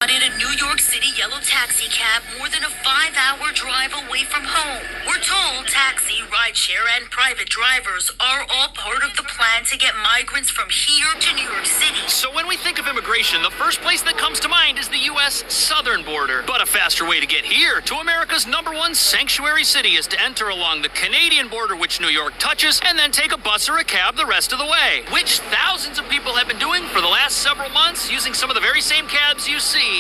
In a New York City yellow taxi cab more than a 5-hour drive away from home. We're told taxi, rideshare, and private drivers are all part of the plan to get migrants from here to New York City. So when we think of immigration, the first place that comes to mind is the U.S. southern border. But a faster way to get here to America's #1 sanctuary city is to enter along the Canadian border, which New York touches, and then take a bus or a cab the rest of the way, which thousands of people have been doing for the last several months, using some of the very same cabs you see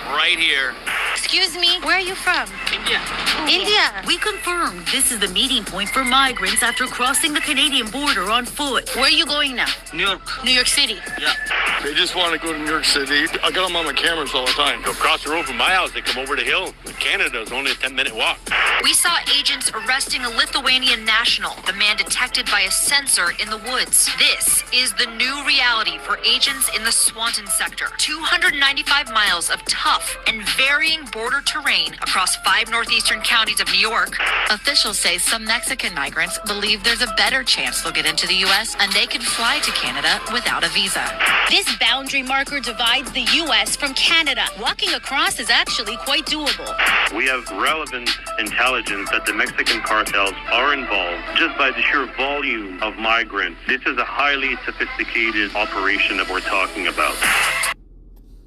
right here. Excuse me, where are you from? India. India. We confirmed this is the meeting point for migrants after crossing the Canadian border on foot. Where are you going now? New York. New York City. Yeah. They just want to go to New York City. I got them on my cameras all the time. Go across the road from my house, they come over the hill. Canada is only a 10-minute walk. We saw agents arresting a Lithuanian national, the man detected by a sensor in the woods. This is the new reality for agents in the Swanton sector. 295 miles of tough and varying border terrain across 5 northeastern counties of New York. Officials say some Mexican migrants believe there's a better chance they'll get into the U.S. and they can fly to Canada without a visa. This boundary marker divides the U.S. from Canada. Walking across is actually quite doable. We have relevant intelligence that the Mexican cartels are involved just by the sheer volume of migrants. This is a highly sophisticated operation that we're talking about.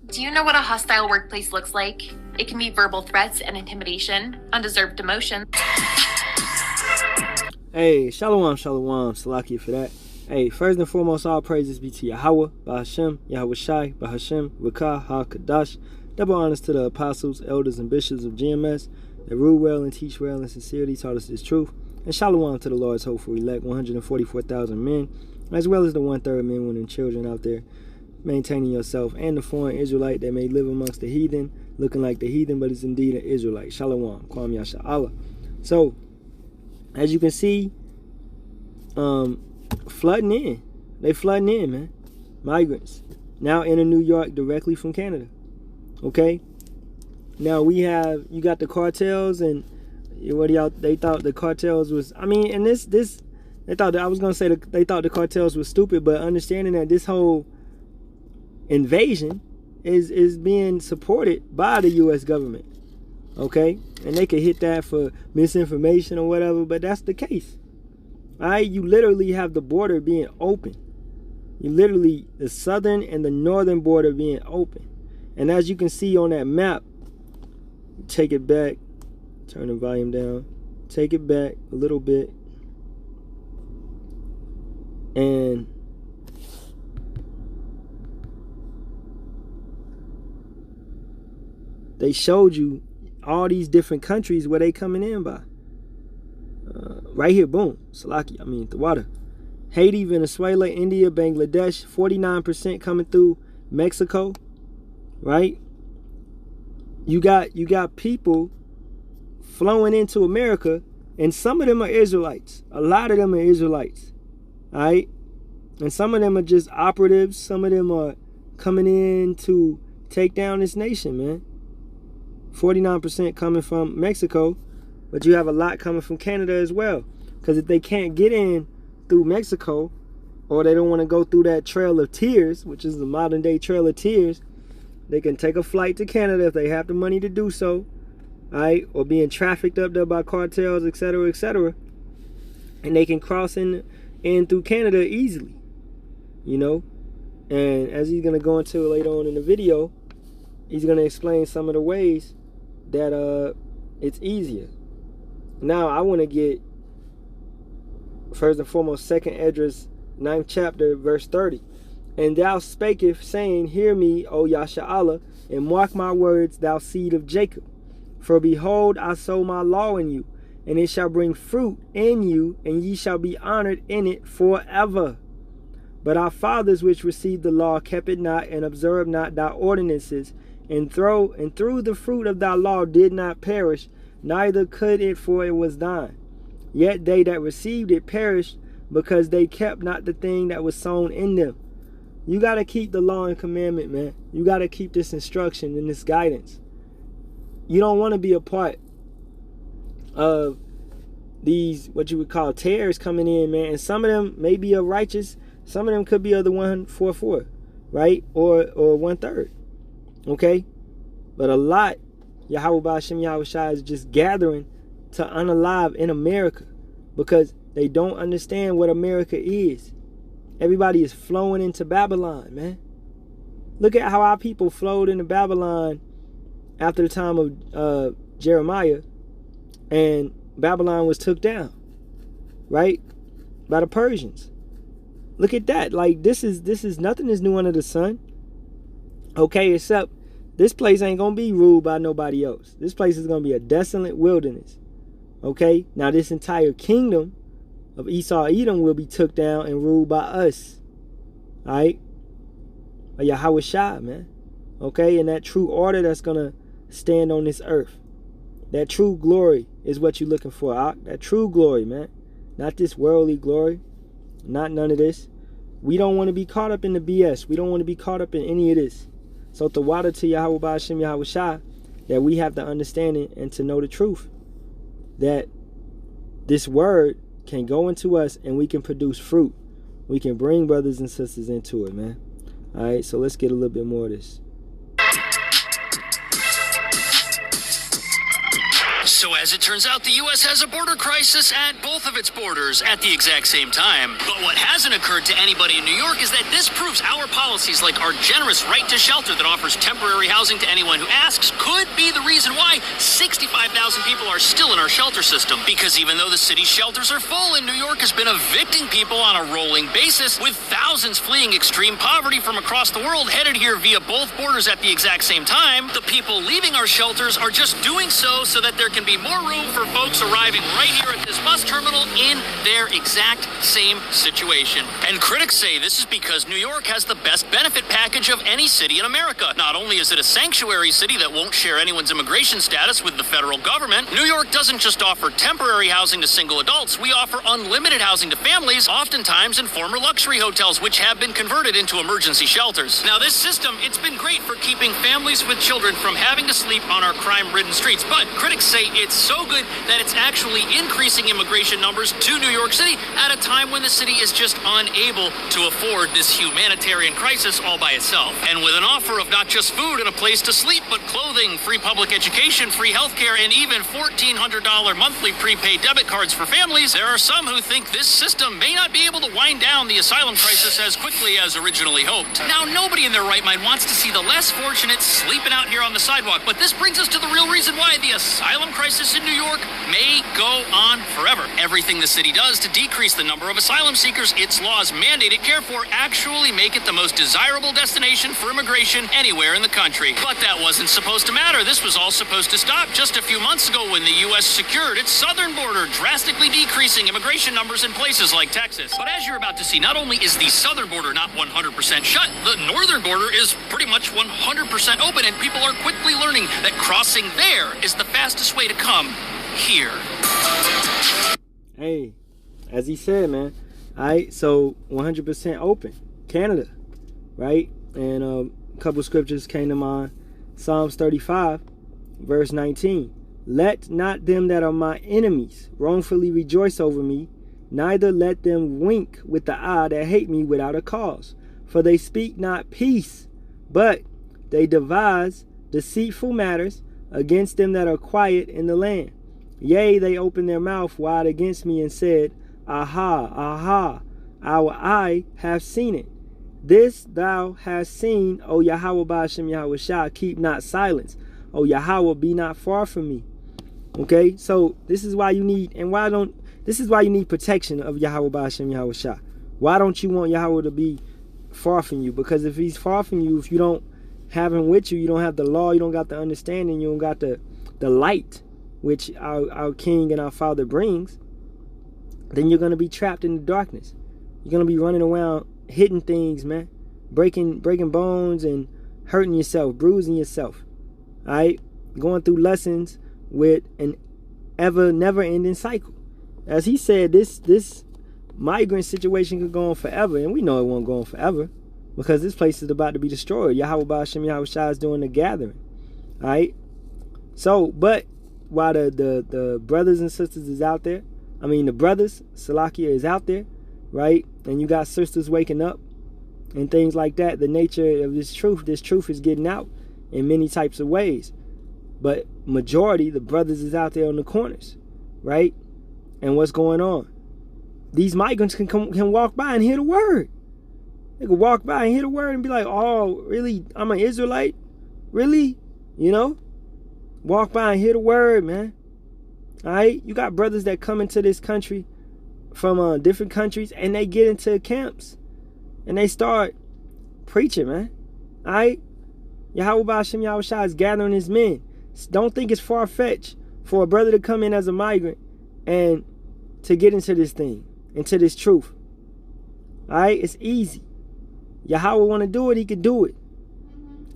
Do you know what a hostile workplace looks like? It can be verbal threats and intimidation, undeserved demotion. Hey, Shalawam, Salaki for that. Hey, first and foremost, all praises be to Yahawah, Bahashem, Yahawashi, Bahashem, Rakah, HaKadash. Double honors to the apostles, elders, and bishops of GMS that rule well and teach well and sincerely taught us this truth. And Shalawam to the Lord's hopeful elect, 144,000 men, as well as the 1/3 men, women, and children out there, maintaining yourself and the foreign Israelite that may live amongst the heathen, looking like the heathen, but is indeed an Israelite. Shalawam, Kwam Yasharahla. So, as you can see, flooding in. They flooding in, man. Migrants. Now in New York directly from Canada. Okay? Now you got the cartels, and they thought the cartels was, and this they thought that, I was going to say that they thought the cartels was stupid, but understanding that this whole invasion is being supported by the U.S. government. Okay? And they could hit that for misinformation or whatever, but that's the case. Alright? You literally have the border being open. You literally, the southern and the northern border being open. And as you can see on that map, take it back, turn the volume down, take it back a little bit, and they showed you all these different countries where they coming in by. Right here, boom, Salaki, the water. Haiti, Venezuela, India, Bangladesh, 49% coming through Mexico, right? You got people flowing into America, and some of them are Israelites. A lot of them are Israelites, all right? And some of them are just operatives. Some of them are coming in to take down this nation, man. 49% coming from Mexico, but you have a lot coming from Canada as well. Because if they can't get in through Mexico, or they don't want to go through that Trail of Tears, which is the modern day Trail of Tears, they can take a flight to Canada if they have the money to do so, right? Or being trafficked up there by cartels, etc., etc. And they can cross in through Canada easily, you know. And as he's gonna go into later on in the video, he's gonna explain some of the ways that it's easier. Now I want to get first and foremost 2nd Esdras 9th chapter verse 30. And thou spakest, saying, Hear me, O Yasharahla, and mark my words, thou seed of Jacob. For behold, I sow my law in you, and it shall bring fruit in you, and ye shall be honored in it forever. But our fathers which received the law kept it not, and observed not thy ordinances, and through the fruit of thy law did not perish, neither could it, for it was thine. Yet they that received it perished, because they kept not the thing that was sown in them. You got to keep the law and commandment, man. You got to keep this instruction and this guidance. You don't want to be a part of these, what you would call tares coming in, man. And some of them may be of righteous. Some of them could be of the 144, right? Or 1/3. Okay? But a lot, Yahawah Ba'ashem Yahawashi, is just gathering to unalive in America because they don't understand what America is. Everybody is flowing into Babylon, man. Look at how our people flowed into Babylon after the time of Jeremiah, and Babylon was took down, right, by the Persians. Look at that. Like, this is nothing is new under the sun. Okay, except this place ain't gonna be ruled by nobody else. This place is gonna be a desolate wilderness. Okay, now this entire kingdom of Esau Edom will be took down and ruled by us. All right, a Yahawashi, man. Okay, and that true order that's gonna stand on this earth. That true glory is what you're looking for. That true glory, man. Not this worldly glory. Not none of this. We don't want to be caught up in the BS. We don't want to be caught up in any of this. So the water to Yahawah Ba'ashem Yahawashi, that we have to understand it and to know the truth. That this word can go into us and we can produce fruit. We can bring brothers and sisters into it, man. All right, so let's get a little bit more of this. So as it turns out, the U.S. has a border crisis at both of its borders at the exact same time. But what hasn't occurred to anybody in New York is that this proves our policies, like our generous right to shelter that offers temporary housing to anyone who asks, could be the reason why 65,000 people are still in our shelter system. Because even though the city's shelters are full, and New York has been evicting people on a rolling basis, with thousands fleeing extreme poverty from across the world headed here via both borders at the exact same time, the people leaving our shelters are just doing so that there can be more room for folks arriving right here at this bus terminal in their exact same situation. And critics say this is because New York has the best benefit package of any city in America. Not only is it a sanctuary city that won't share anyone's immigration status with the federal government, New York doesn't just offer temporary housing to single adults. We offer unlimited housing to families, oftentimes in former luxury hotels, which have been converted into emergency shelters. Now, this system, it's been great for keeping families with children from having to sleep on our crime-ridden streets, but critics say it's so good that it's actually increasing immigration numbers to New York City at a time when the city is just unable to afford this humanitarian crisis all by itself. And with an offer of not just food and a place to sleep, but clothing, free public education, free healthcare, and even $1,400 monthly prepaid debit cards for families, there are some who think this system may not be able to wind down the asylum crisis as quickly as originally hoped. Now, nobody in their right mind wants to see the less fortunate sleeping out here on the sidewalk, but this brings us to the real reason why the asylum crisis in New York may go on forever. Everything the city does to decrease the number of asylum seekers its laws mandated care for actually make it the most desirable destination for immigration anywhere in the country. But that wasn't supposed to matter. This was all supposed to stop just a few months ago when the U.S. secured its southern border, drastically decreasing immigration numbers in places like Texas. But as you're about to see, not only is the southern border not 100% shut, the northern border is pretty much 100% open, and people are quickly learning that crossing there is the fastest way to come here. Hey, as he said, man. All right, so 100% open. Canada, right? And a couple scriptures came to mind. Psalms 35, verse 19. Let not them that are my enemies wrongfully rejoice over me, neither let them wink with the eye that hate me without a cause. For they speak not peace, but they devise deceitful matters against them that are quiet in the land. Yea, they opened their mouth wide against me and said, Aha, aha, our eye hath seen it. This thou hast seen, O Yahawah Ba'ashem Yahawashi, keep not silence. O Yahawah, be not far from me. Okay, so this is why you need, this is why you need protection of Yahawah Ba'ashem Yahawashi. Why don't you want Yahawah to be far from you? Because if he's far from you, if you don't have him with you, you don't have the law, you don't got the understanding, you don't got the light, which our King and our Father brings, then you're going to be trapped in the darkness. You're going to be running around hitting things, man. Breaking bones and hurting yourself, bruising yourself. All right? Going through lessons with an never-ending cycle. As he said, this migrant situation could go on forever, and we know it won't go on forever because this place is about to be destroyed. Yahawah Ba'ashem Yahawashi is doing the gathering. All right? So, but while the brothers and sisters is out there, the brothers, Salakia, is out there, right? And you got sisters waking up and things like that. The nature of this truth is getting out. in many types of ways. But majority, the brothers is out there on the corners, right? And what's going on? These migrants can walk by and hear the word. They can walk by and hear the word and be like, oh, really? I'm an Israelite? Really? You know? Walk by and hear the word, man. All right? You got brothers that come into this country from different countries, and they get into camps and they start preaching, man. All right? Yahawashi is gathering his men. Don't think it's far-fetched for a brother to come in as a migrant and to get into this thing, into this truth. All right? It's easy. Yahawah want to do it, he can do it.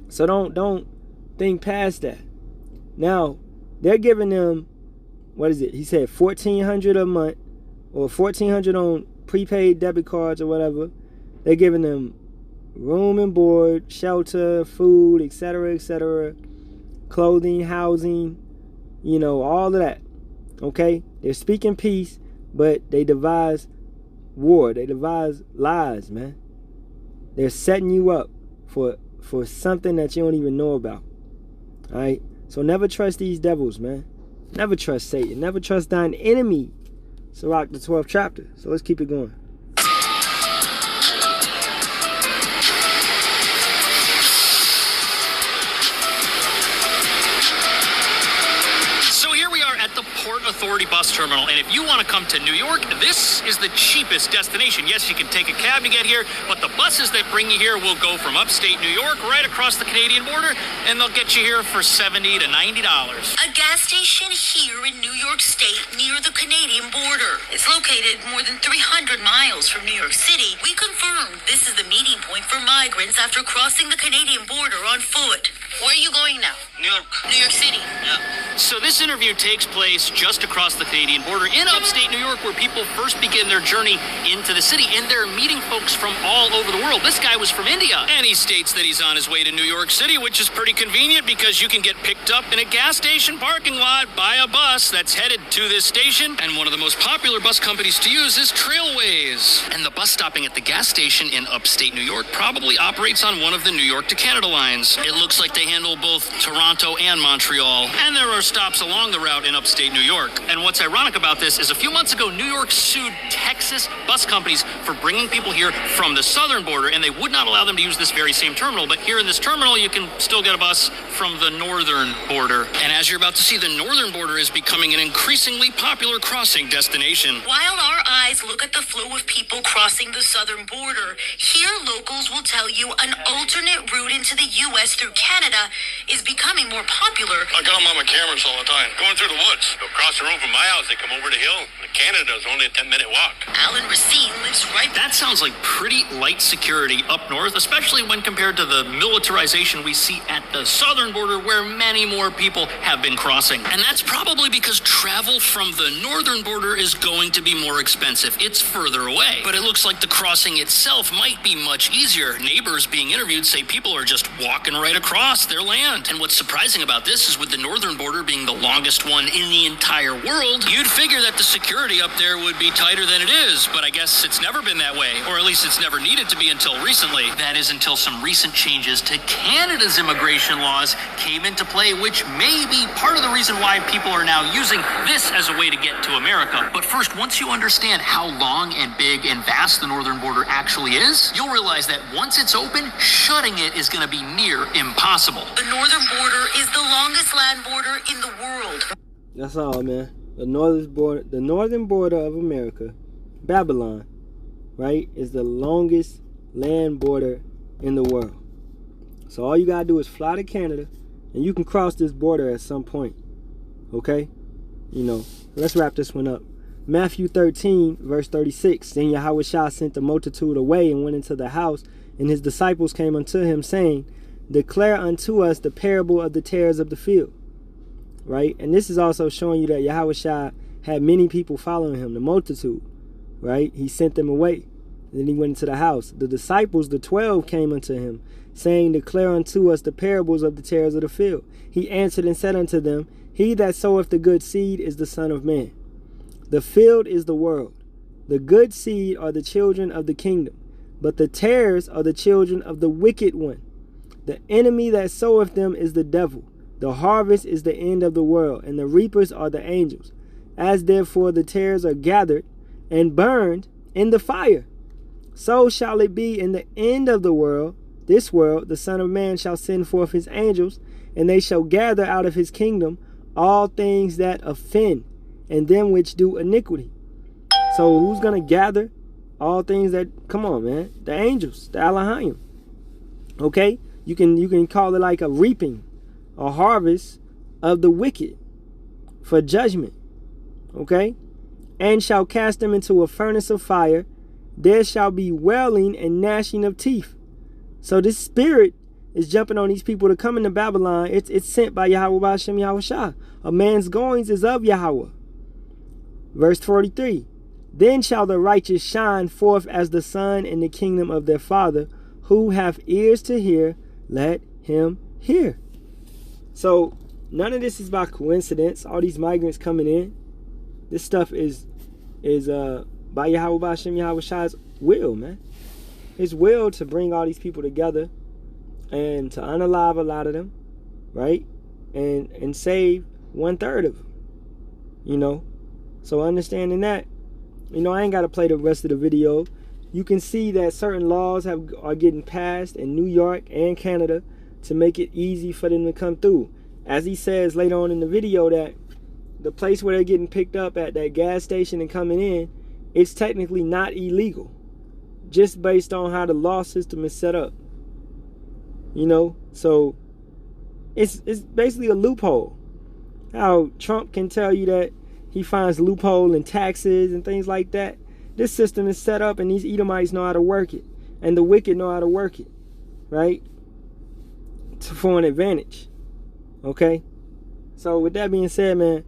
So don't think past that. Now, they're giving them, what is it? He said $1,400 a month, or $1,400 on prepaid debit cards or whatever. They're giving them room and board, shelter, food, etc., clothing, housing, you know, all of that. Okay? They're speaking peace, but they devise war. They devise lies, man. They're setting you up for something that you don't even know about. All right? So never trust these devils, man. Never trust Satan. Never trust thine enemy. Sirach, the 12th chapter. So let's keep it going. Port Authority bus terminal, and if you want to come to New York, this is the cheapest destination. Yes, you can take a cab to get here, but the buses that bring you here will go from upstate New York right across the Canadian border, and they'll get you here for $70 to $90. A gas station here in New York State near the Canadian border. It's located more than 300 miles from New York City. We confirmed this is the meeting point for migrants after crossing the Canadian border on foot. Where are you going now? New York. New York City. Yeah. So this interview takes place just across the Canadian border in upstate New York, where people first begin their journey into the city, and they're meeting folks from all over the world. This guy was from India, and he states that he's on his way to New York City, which is pretty convenient because you can get picked up in a gas station parking lot by a bus that's headed to this station, and one of the most popular bus companies to use is Trailways. And the bus stopping at the gas station in upstate New York probably operates on one of the New York to Canada lines. It looks like they handle both Toronto and Montreal, and there are stops along the route in upstate New York. And what's ironic about this is a few months ago, New York sued Texas bus companies for bringing people here from the southern border, and they would not allow them to use this very same terminal. But here in this terminal, you can still get a bus from the northern border. And as you're about to see, the northern border is becoming an increasingly popular crossing destination. While our eyes look at the flow of people crossing the southern border, here locals will tell you an alternate route into the U.S. through Canada is becoming more popular. I got them on my cameras all the time. Going through the woods. They'll cross the road from my house. They come over the hill. Canada is only a 10-minute walk. Alan Racine lives right That sounds like pretty light security up north, especially when compared to the militarization we see at the southern border, where many more people have been crossing. And that's probably because travel from the northern border is going to be more expensive. It's further away. But it looks like the crossing itself might be much easier. Neighbors being interviewed say people are just walking right across their land. And what's surprising about this is with the northern border being the longest one in the entire world, you'd figure that the security up there would be tighter than it is, but I guess it's never been that way, or at least it's never needed to be until recently. That is until some recent changes to Canada's immigration laws came into play, which may be part of the reason why people are now using this as a way to get to America. But first, once you understand how long and big and vast the northern border actually is, you'll realize that once it's open, shutting it is going to be near impossible. The northern border is the longest land border in the world. That's all, man. The northern border of America, Babylon, right, is the longest land border in the world. So all you gotta do is fly to Canada, and you can cross this border at some point. Okay? You know, let's wrap this one up. Matthew 13, verse 36. Then Yahawashi sent the multitude away and went into the house, and his disciples came unto him, saying, Declare unto us the parable of the tares of the field. Right? And this is also showing you that Yahawashi had many people following him, the multitude. Right? He sent them away. Then he went into the house. The disciples, the 12, came unto him, saying, Declare unto us the parables of the tares of the field. He answered and said unto them, He that soweth the good seed is the Son of Man. The field is the world. The good seed are the children of the kingdom, but the tares are the children of the wicked one. The enemy that soweth them is the devil. The harvest is the end of the world, and the reapers are the angels. As therefore the tares are gathered and burned in the fire, so shall it be in the end of the world. This world, the Son of Man shall send forth his angels, and they shall gather out of his kingdom all things that offend, and them which do iniquity. So who's going to gather all things that, come on, man, the angels, the Halalyam. Okay, you can call it like a reaping, a harvest of the wicked for judgment. Okay, and shall cast them into a furnace of fire. There shall be wailing and gnashing of teeth. So this spirit is jumping on these people to come into Babylon. It's sent by Yahawah Shem Yahawashi. A man's goings is of Yahawah. Verse 43. Then shall the righteous shine forth as the sun in the kingdom of their Father. Who have ears to hear, let him hear. So none of this is by coincidence. All these migrants coming in, this stuff is by Yahawah Shem Yahawashi's will, man. His will to bring all these people together and to unalive a lot of them, right? And save 1/3 of them, you know? So understanding that, you know, I ain't got to play the rest of the video. You can see that certain laws are getting passed in New York and Canada to make it easy for them to come through. As he says later on in the video, that the place where they're getting picked up at, that gas station and coming in, it's technically not illegal, just based on how the law system is set up. You know, so it's basically a loophole. How Trump can tell you that he finds loophole in taxes and things like that. This system is set up, and these Edomites know how to work it, and the wicked know how to work it, right? For an advantage. Okay? So with that being said, man,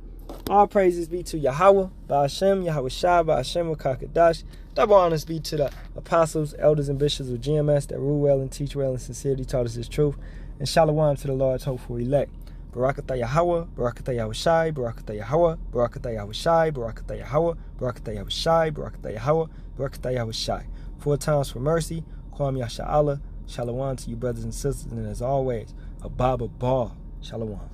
all praises be to Yahawah, Ba'ashem, Yahawashi, Ba'ashem, Kakadash. Double honors be to the apostles, elders, and bishops of GMS that rule well and teach well and sincerely taught us his truth. And Shalawam to the Lord's hopeful elect. Barakatah Yahawah, Barakatah Yahawashi, Barakatah Yahawah, Barakatah Yahawashi, Barakatah Yahawah, Barakatah Yahawashi, Barakatah Yahawah, Barakatah Yahawashi. 4 times for mercy. Kwam Yasharahla. Shalawam to you brothers and sisters. And as always, a Baba Bar. Shalawam.